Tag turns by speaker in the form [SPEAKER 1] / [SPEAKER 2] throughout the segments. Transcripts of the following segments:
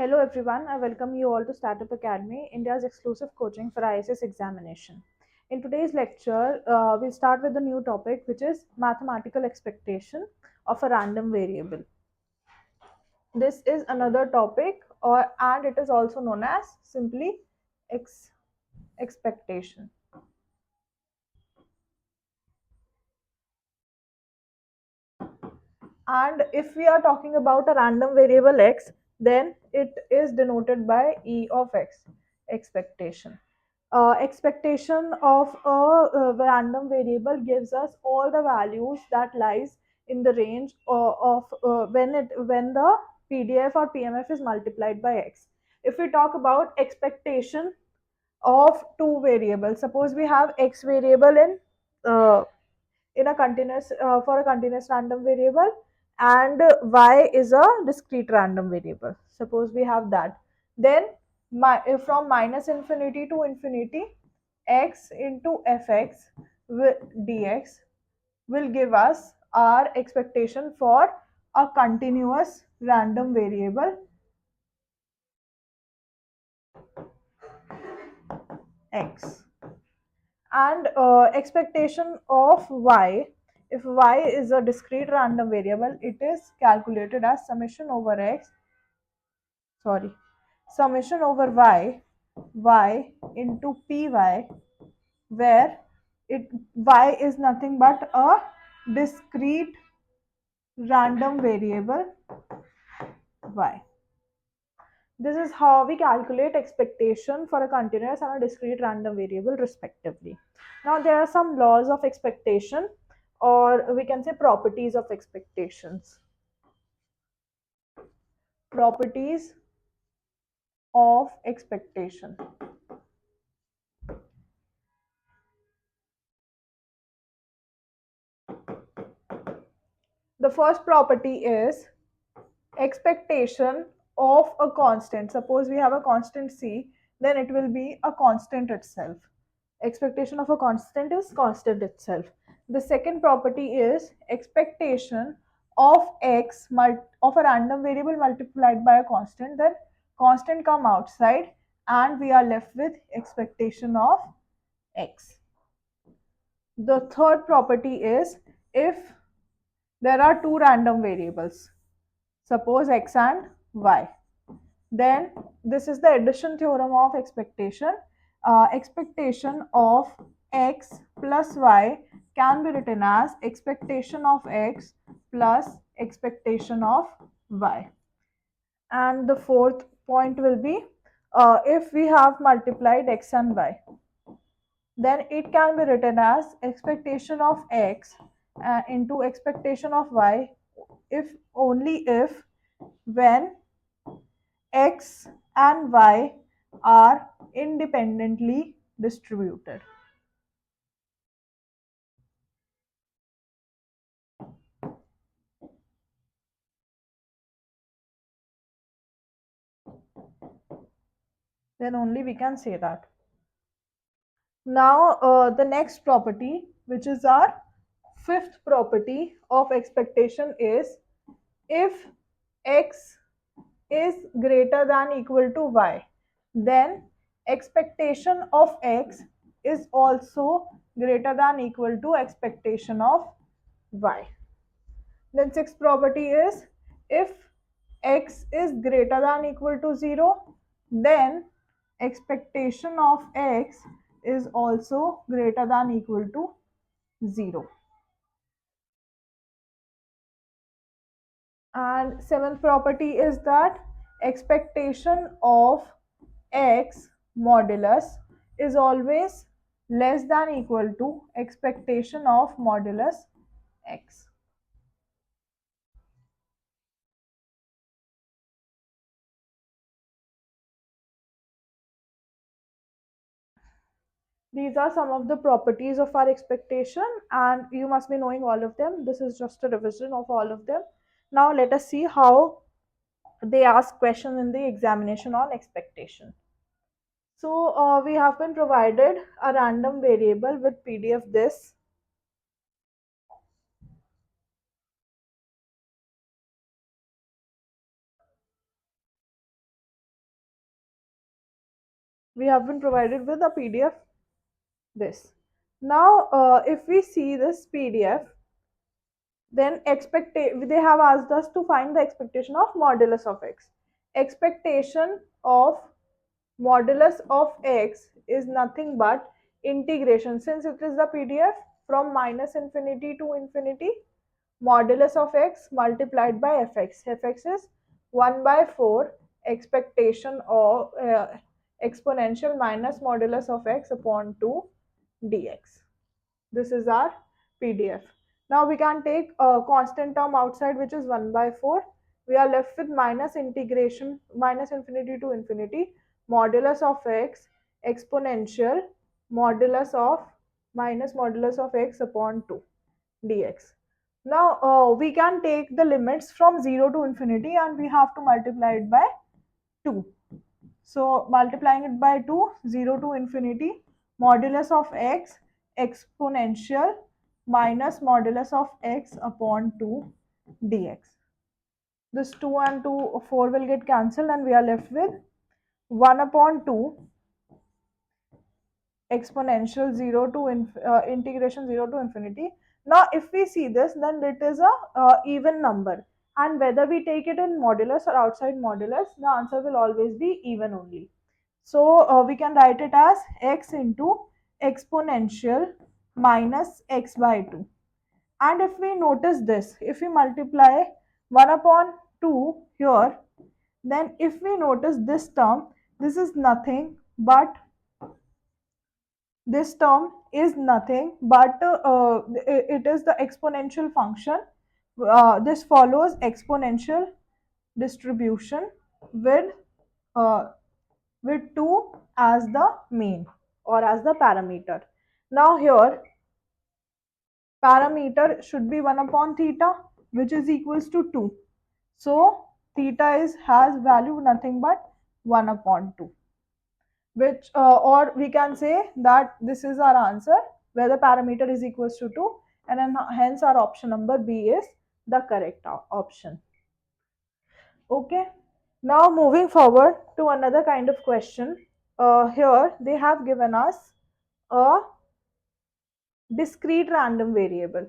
[SPEAKER 1] Hello everyone, I welcome you all to Startup Academy, India's exclusive coaching for ISS examination. In today's lecture, we'll start with a new topic which is mathematical expectation of a random variable. This is another topic and it is also known as simply expectation. And if we are talking about a random variable x, then it is denoted by E of x, expectation. Expectation of a random variable gives us all the values that lies in the range of when the PDF or PMF is multiplied by x. If we talk about expectation of two variables, suppose we have x variable uh, in a continuous for a continuous random variable, and y is a discrete random variable. Suppose we have that, then from minus infinity to infinity, x into fx dx will give us our expectation for a continuous random variable x. And expectation of y, if y is a discrete random variable, it is calculated as sorry summation over y into py, where it y is nothing but a discrete random variable y. This is how we calculate expectation for a continuous and a discrete random variable respectively. Now there are some laws of expectation, or we can say properties of expectations. Properties of expectation. The first property is expectation of a constant. Suppose we have a constant c, then it will be a constant itself. Expectation of a constant is constant itself. The second property is expectation of x of a random variable multiplied by a constant, then constant come outside and we are left with expectation of x. The third property is if there are two random variables, suppose x and y, then this is the addition theorem of expectation. Expectation of x plus y can be written as expectation of x plus expectation of y. And the fourth point will be, if we have multiplied x and y, then it can be written as expectation of x into expectation of y, if only if when x and y are independently distributed. Then only we can say that. Now the next property, which is our fifth property of expectation, is if x is greater than equal to y, then expectation of x is also greater than equal to expectation of y. Then sixth property is if x is greater than equal to 0, then expectation of x is also greater than equal to 0. And seventh property is that expectation of x modulus is always less than equal to expectation of modulus x. These are some of the properties of our expectation, and you must be knowing all of them. This is just a revision of all of them. Now let us see how they ask questions in the examination on expectation. So we have been provided a random variable with PDF this. We have been provided with a PDF. This. Now, if we see this PDF, then they have asked us to find the expectation of modulus of x. Expectation of modulus of x is nothing but integration, since it is the PDF, from minus infinity to infinity, modulus of x multiplied by fx. Fx is 1 by 4 expectation of exponential minus modulus of x upon 2 dx. This is our PDF. Now we can take a constant term outside, which is 1 by 4. We are left with minus integration, minus infinity to infinity, modulus of x exponential modulus of minus modulus of x upon 2 dx. Now we can take the limits from 0 to infinity and we have to multiply it by 2. So multiplying it by 2, 0 to infinity, modulus of x exponential minus modulus of x upon 2 dx. This 2 and 2, 4 will get cancelled and we are left with 1 upon 2 exponential 0 to integration 0 to infinity. Now if we see this, then it is a even number, and whether we take it in modulus or outside modulus, the answer will always be even only. So we can write it as x into exponential minus x by 2. And if we notice this, if we multiply 1 upon 2 here, then if we notice this term, this is nothing but this term is nothing but it is the exponential function. This follows exponential distribution with uh, 2 as the mean or as the parameter. Now here parameter should be 1 upon theta, which is equals to 2. So theta has value nothing but 1 upon 2, which or we can say that this is our answer, where the parameter is equals to 2, and then hence our option number B is the correct option. Okay, now moving forward to another kind of question. Here they have given us a discrete random variable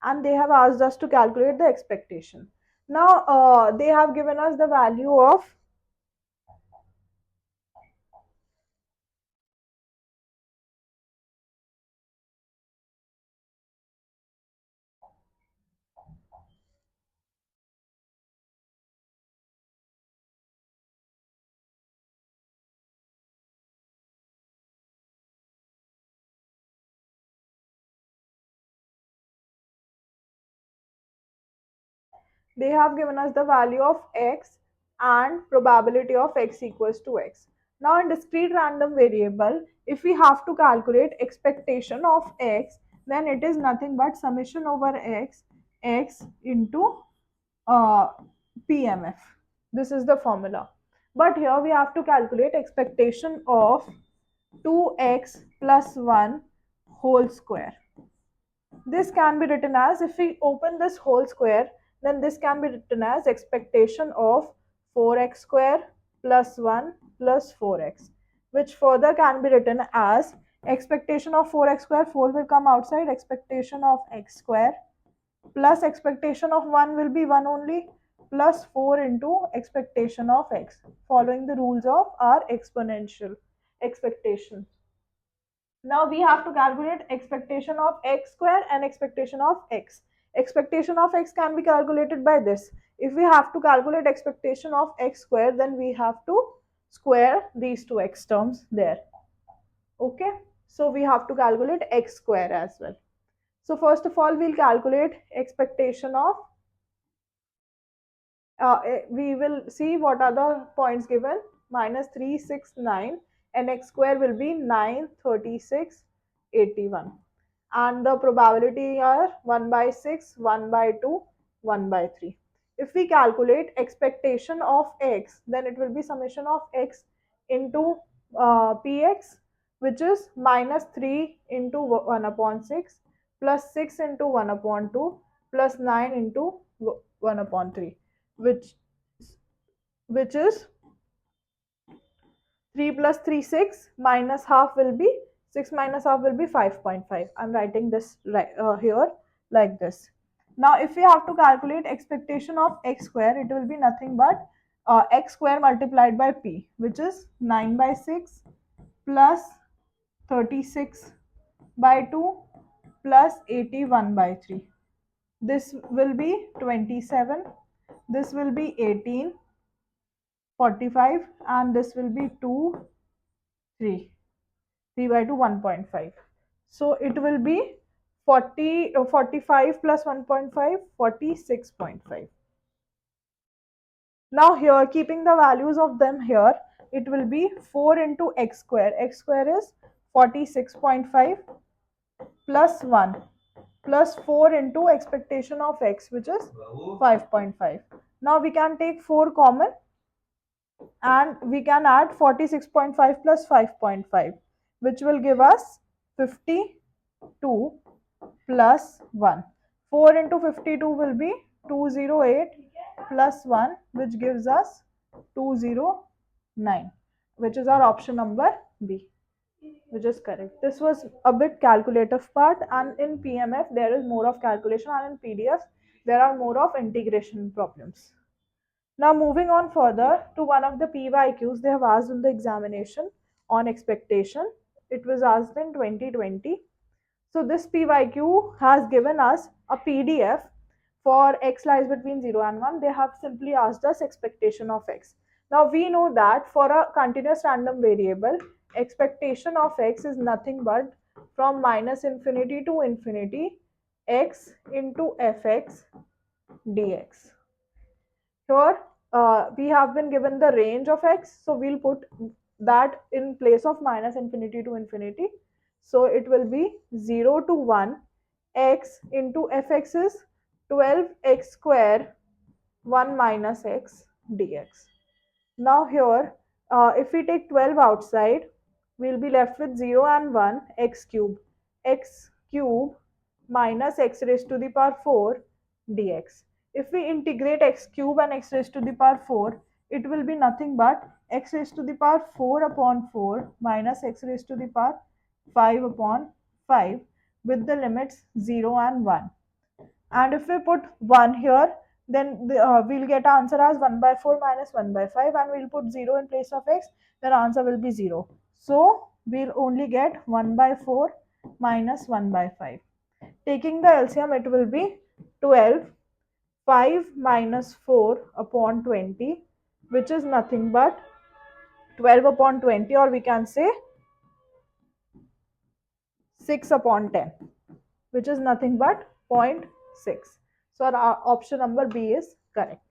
[SPEAKER 1] and they have asked us to calculate the expectation. Now they have given us the value of they have given us the value of x and probability of x equals to x. Now in discrete random variable, if we have to calculate expectation of x, then it is nothing but summation over x into uh, PMF. This is the formula. But here we have to calculate expectation of 2x plus 1 whole square. This can be written as, if we open this whole square, then this can be written as expectation of 4x square plus 1 plus 4x, which further can be written as expectation of 4x square, 4 will come outside, expectation of x square plus expectation of 1 will be 1 only, plus 4 into expectation of x, following the rules of our exponential expectation. Now we have to calculate expectation of x square and expectation of x. Expectation of x can be calculated by this. If we have to calculate expectation of x square, then we have to square these two x terms there. Okay, so we have to calculate x square as well. So first of all, we'll calculate expectation of we will see what are the points given. Minus 3, 6, 9, and x square will be 9, 36, 81. And the probability are 1 by 6, 1 by 2, 1 by 3. If we calculate expectation of x, then it will be summation of x into px, which is minus 3 into 1 upon 6 plus 6 into 1 upon 2 plus 9 into 1 upon 3, which is 3 plus 3, 6, minus half will be 6 minus half will be 5.5. I'm writing this right here like this. Now, if we have to calculate expectation of x square, it will be nothing but x square multiplied by p, which is 9 by 6 plus 36 by 2 plus 81 by 3. This will be 27, this will be 18, 45, and this will be 2, 3. 3 by 2, 1.5. So it will be 45 plus 1.5, 46.5. Now here, keeping the values of them here, it will be 4 into x square. X square is 46.5 plus 1 plus 4 into expectation of x, which is 5.5. Now we can take 4 common and we can add 46.5 plus 5.5, which will give us 52 plus 1. 4 into 52 will be 208 plus 1, which gives us 209, which is our option number B, which is correct. This was a bit calculative part, and in PMF there is more of calculation, and in PDF there are more of integration problems. Now moving on further to one of the PYQs they have asked in the examination on expectation. It was asked in 2020. So this PYQ has given us a PDF for x lies between 0 and 1. They have simply asked us expectation of x. Now we know that for a continuous random variable, expectation of x is nothing but from minus infinity to infinity x into fx dx. Here we have been given the range of x, so we'll put that in place of minus infinity to infinity. So it will be 0 to 1, x into fx is 12x square 1 minus x dx. Now here, if we take 12 outside, we'll be left with 0 and 1, x cube. X cube minus x raised to the power 4 dx. If we integrate x cube and x raised to the power 4, it will be nothing but x raised to the power 4 upon 4 minus x raised to the power 5 upon 5 with the limits 0 and 1. And if we put 1 here, then we'll get our answer as 1 by 4 minus 1 by 5, and we'll put 0 in place of x, then answer will be 0. So we'll only get 1 by 4 minus 1 by 5. Taking the LCM, it will be 12, 5 minus 4 upon 20, which is nothing but 12 upon 20, or we can say 6 upon 10, which is nothing but 0.6. So our option number B is correct.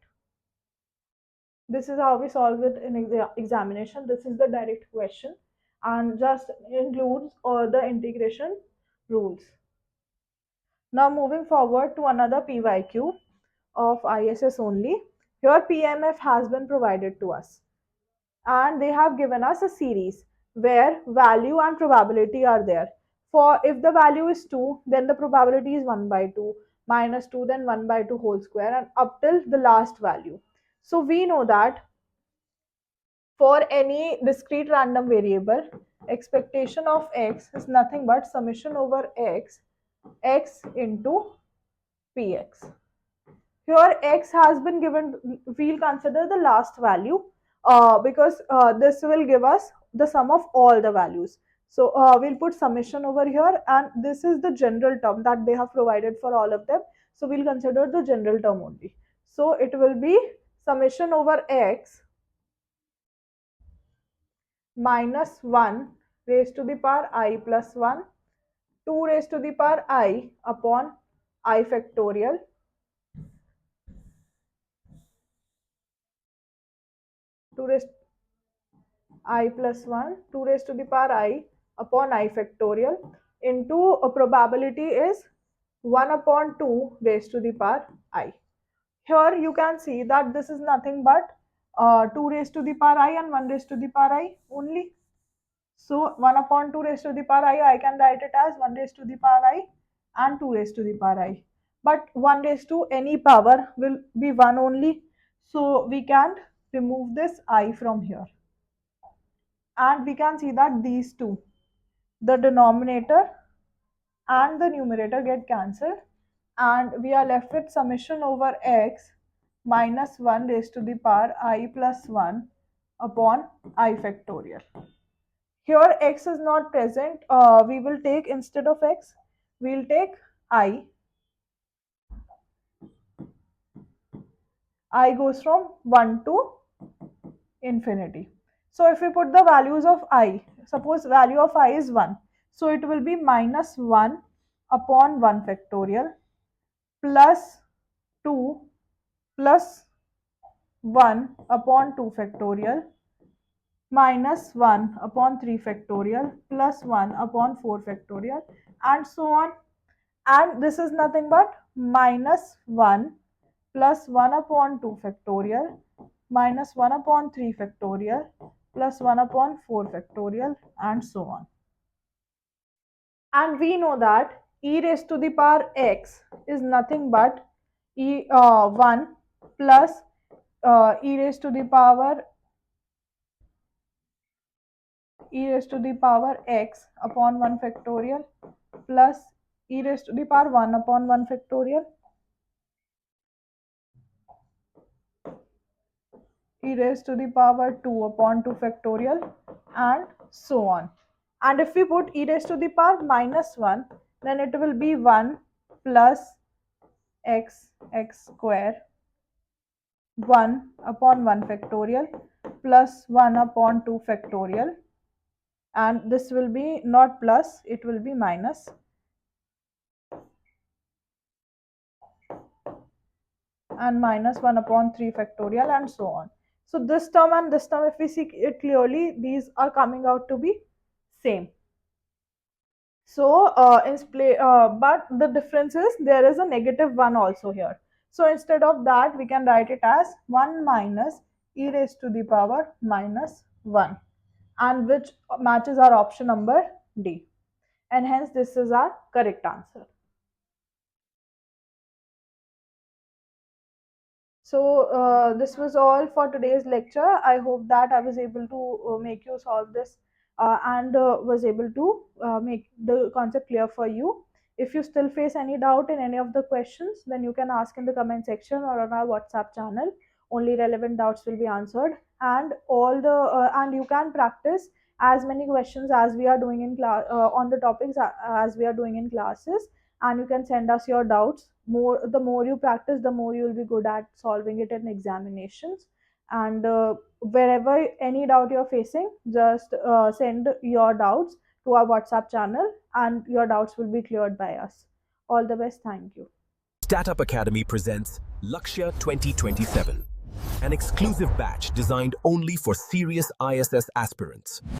[SPEAKER 1] This is how we solve it in examination. This is the direct question and just includes all the integration rules. Now moving forward to another PYQ of ISS only. Here PMF has been provided to us, and they have given us a series where value and probability are there. For if the value is 2, then the probability is 1 by 2, minus 2, then 1 by 2 whole square, and up till the last value. So we know that for any discrete random variable, expectation of x is nothing but summation over x, x into px. Here x has been given, we'll consider the last value because this will give us the sum of all the values. So we'll put summation over here, and this is the general term that they have provided for all of them. So we'll consider the general term only. So it will be summation over x minus 1 raised to the power I plus 1, 2 raised to the power I upon I factorial, 2 raised I plus 1, 2 raised to the power I upon I factorial into a probability is 1 upon 2 raised to the power I. Here you can see that this is nothing but 2 raised to the power I and 1 raised to the power I only. So 1 upon 2 raised to the power I can write it as 1 raised to the power I and 2 raised to the power I. But 1 raised to any power will be 1 only. So we can't remove this I from here. and we can see that these two, the denominator and the numerator, get cancelled, and we are left with summation over x minus 1 raised to the power I plus 1 upon I factorial. Here x is not present. We will take, instead of x, we will take I. I goes from 1 to infinity. So if we put the values of I, suppose value of I is 1. So it will be minus 1 upon 1 factorial plus 2 plus 1 upon 2 factorial minus 1 upon 3 factorial plus 1 upon 4 factorial and so on. And this is nothing but minus 1 plus 1 upon 2 factorial minus 1 upon 3 factorial plus 1 upon 4 factorial and so on. And we know that e raised to the power x is nothing but 1 plus e raised to the power x upon 1 factorial plus e raised to the power 1 upon 1 factorial e raised to the power 2 upon 2 factorial and so on. And if we put e raised to the power minus 1, then it will be 1 plus x square 1 upon 1 factorial plus 1 upon 2 factorial, and this will be not plus, it will be minus, and minus 1 upon 3 factorial and so on. So this term and this term, if we see it clearly, these are coming out to be same. So but the difference is there is a negative 1 also here. So instead of that, we can write it as 1 minus e raised to the power minus 1, and which matches our option number D. And hence this is our correct answer. So this was all for today's lecture. I hope that I was able to make you solve this and was able to make the concept clear for you. If you still face any doubt in any of the questions, then you can ask in the comment section or on our WhatsApp channel. Only relevant doubts will be answered, and and you can practice as many questions as we are doing in class on the topics as we are doing in classes, and you can send us your doubts. The more you practice, the more you will be good at solving it in examinations. And wherever any doubt you're facing, just send your doubts to our WhatsApp channel, and your doubts will be cleared by us. All the best. Thank you.
[SPEAKER 2] Startup Academy presents Lakshya 2027, an exclusive batch designed only for serious ISS aspirants.